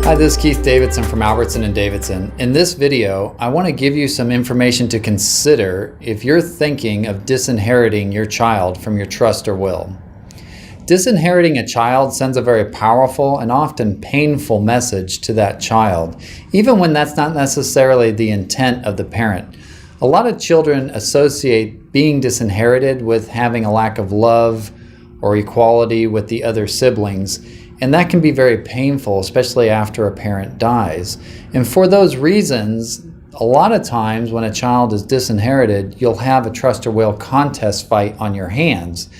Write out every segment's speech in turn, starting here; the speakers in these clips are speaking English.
Hi, this is Keith Davidson from Albertson and Davidson. In this video, I want to give you some information to consider if you're thinking of disinheriting your child from your trust or will. Disinheriting a child sends a very powerful and often painful message to that child, even when that's not necessarily the intent of the parent. A lot of children associate being disinherited with having a lack of love or equality with the other siblings. And that can be very painful, especially after a parent dies. And for those reasons, a lot of times when a child is disinherited, you'll have a trust or will contest fight on your hands.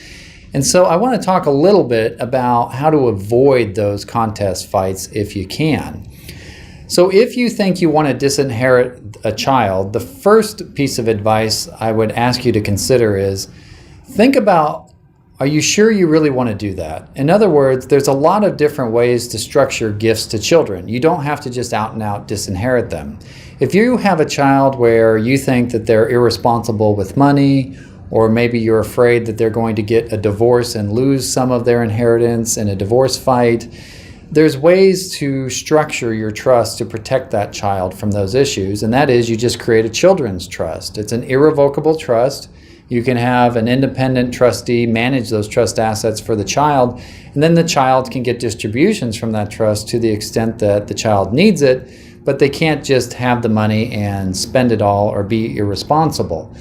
And so I want to talk a little bit about how to avoid those contest fights if you can. So if you think you want to disinherit a child, the first piece of advice I would ask you to consider is think about, are you sure you really want to do that? In other words, there's a lot of different ways to structure gifts to children. You don't have to just out and out disinherit them. If you have a child where you think that they're irresponsible with money, or maybe you're afraid that they're going to get a divorce and lose some of their inheritance in a divorce fight, there's ways to structure your trust to protect that child from those issues, and that is you just create a children's trust. It's an irrevocable trust. You can have an independent trustee manage those trust assets for the child, and then the child can get distributions from that trust to the extent that the child needs it, but they can't just have the money and spend it all or be irresponsible.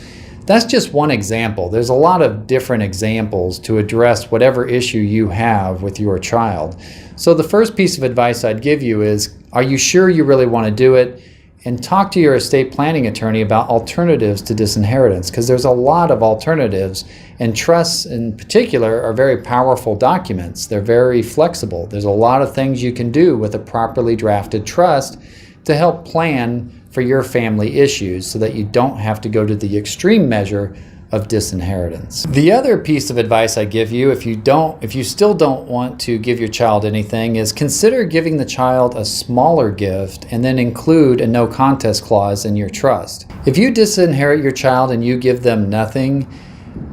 That's just one example. There's a lot of different examples to address whatever issue you have with your child. So the first piece of advice I'd give you is, are you sure you really want to do it? And talk to your estate planning attorney about alternatives to disinheritance, because there's a lot of alternatives, and trusts in particular are very powerful documents. They're very flexible. There's a lot of things you can do with a properly drafted trust to help plan for your family issues so that you don't have to go to the extreme measure of disinheritance. The other piece of advice I give you, if you still don't want to give your child anything, is consider giving the child a smaller gift and then include a no contest clause in your trust. If you disinherit your child and you give them nothing,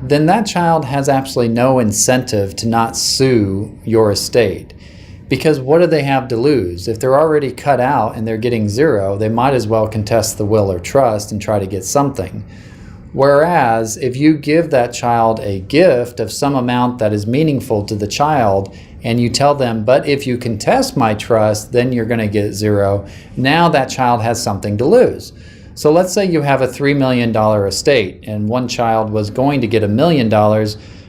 then that child has absolutely no incentive to not sue your estate. Because what do they have to lose? If they're already cut out and they're getting zero, they might as well contest the will or trust and try to get something. Whereas if you give that child a gift of some amount that is meaningful to the child and you tell them, but if you contest my trust, then you're going to get zero, now that child has something to lose. So let's say you have a $3 million estate and one child was going to get $1 million,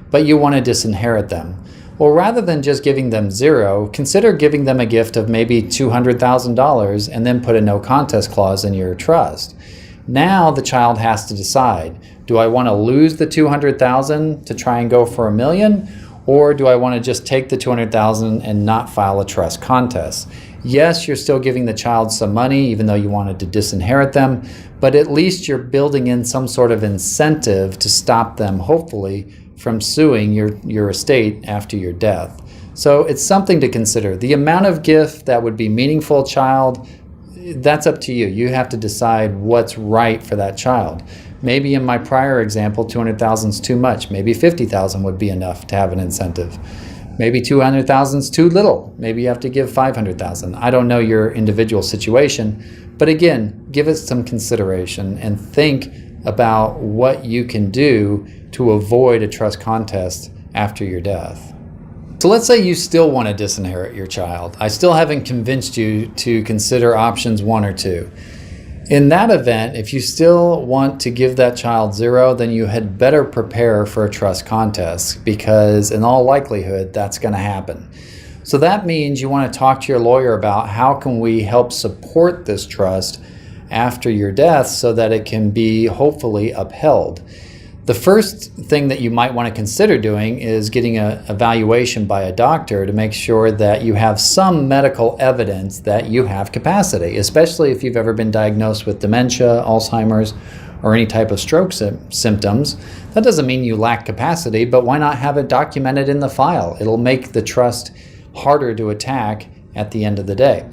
but you want to disinherit them. Well, rather than just giving them zero, consider giving them a gift of maybe $200,000 and then put a no contest clause in your trust. Now the child has to decide, do I want to lose the $200,000 to try and go for $1 million? Or do I want to just take the $200,000 and not file a trust contest? Yes, you're still giving the child some money, even though you wanted to disinherit them, but at least you're building in some sort of incentive to stop them, hopefully, from suing your estate after your death. So it's something to consider. The amount of gift that would be meaningful child, that's up to you. You have to decide what's right for that child. Maybe in my prior example, $200,000 is too much. Maybe $50,000 would be enough to have an incentive. Maybe $200,000 is too little. Maybe you have to give $500,000. I don't know your individual situation, but again, give it some consideration and think about what you can do to avoid a trust contest after your death. So let's say you still want to disinherit your child. I still haven't convinced you to consider options 1 or 2. In that event, if you still want to give that child zero, then you had better prepare for a trust contest, because in all likelihood, that's going to happen. So that means you want to talk to your lawyer about how can we help support this trust after your death so that it can be hopefully upheld. The first thing that you might want to consider doing is getting an evaluation by a doctor to make sure that you have some medical evidence that you have capacity, especially if you've ever been diagnosed with dementia, Alzheimer's, or any type of stroke symptoms. That doesn't mean you lack capacity, but why not have it documented in the file? It'll make the trust harder to attack at the end of the day.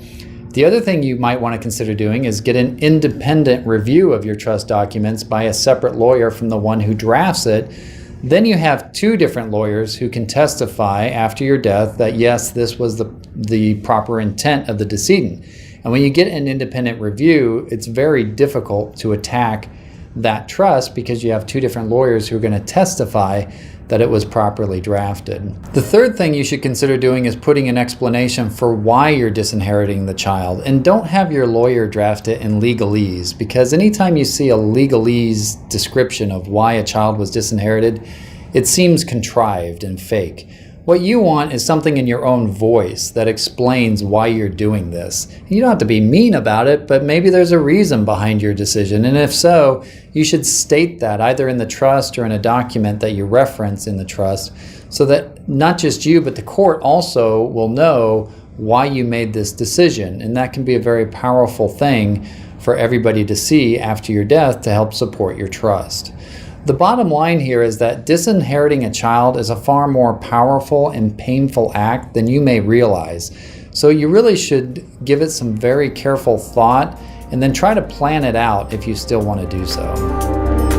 The other thing you might want to consider doing is get an independent review of your trust documents by a separate lawyer from the one who drafts it, Then you have two different lawyers who can testify after your death that yes, this was the proper intent of the decedent. And when you get an independent review, it's very difficult to attack that trust because you have two different lawyers who are going to testify that it was properly drafted. The third thing you should consider doing is putting an explanation for why you're disinheriting the child. And don't have your lawyer draft it in legalese, because anytime you see a legalese description of why a child was disinherited, it seems contrived and fake. What you want is something in your own voice that explains why you're doing this. You don't have to be mean about it, but maybe there's a reason behind your decision. And if so, you should state that either in the trust or in a document that you reference in the trust, so that not just you, but the court also will know why you made this decision. And that can be a very powerful thing for everybody to see after your death to help support your trust. The bottom line here is that disinheriting a child is a far more powerful and painful act than you may realize. So you really should give it some very careful thought and then try to plan it out if you still want to do so.